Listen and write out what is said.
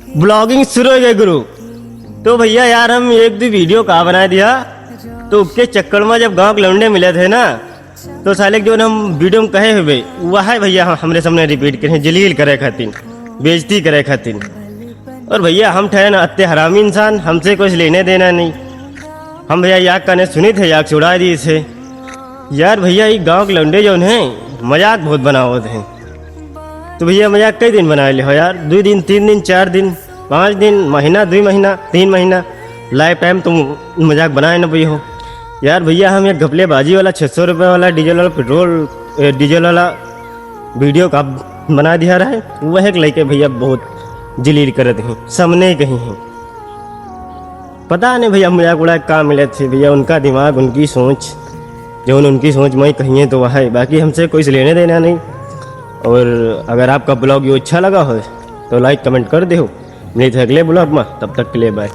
Blogging शुरू हो गई गुरु। तो भैया यार हम एक दो वीडियो कहा बना दिया, तो उसके चक्कर में जब गांव के लौंडे मिले थे ना, तो साले जो हम वीडियो में कहे हुए वह भैया हमरे सामने रिपीट करें, जलील करे खातिर, बेइज्जती करे खातिर। और भैया हम ठहरे ना अत्ते हरामी इंसान, हमसे कुछ लेने देना नहीं। हम भैया याक कहने सुनी थे, याक छुड़ा दी इसे। यार भैया ये गांव के लौंडे जो हैं मजाक बहुत बनावत हैं। तो भैया मजाक कई दिन बना ले हो यार, 2 दिन 3 दिन 4 दिन 5 दिन, महीना 2 महीना 3 महीना, लाइफ टाइम तुम मजाक बनाए ना भैया हो। यार भैया हम एक घपलेबाजी वाला 600 रुपये वाला डीजल वाला पेट्रोल डीजल वाला वीडियो का बना दिया रहा है, वह एक लड़के भैया बहुत जलील करते हैं, सामने कहीं हैं। पता नहीं भैया मजाक उड़ा कहाँ मिले थे भैया, उनका दिमाग उनकी सोच, जो उनकी सोच में कहीं है तो वह है, बाकी हमसे कोई लेने देना नहीं। और अगर आपका ब्लॉग ये अच्छा लगा हो तो लाइक कमेंट कर दो। मिलते हैं अगले ब्लॉग में, तब तक के लिए बाय।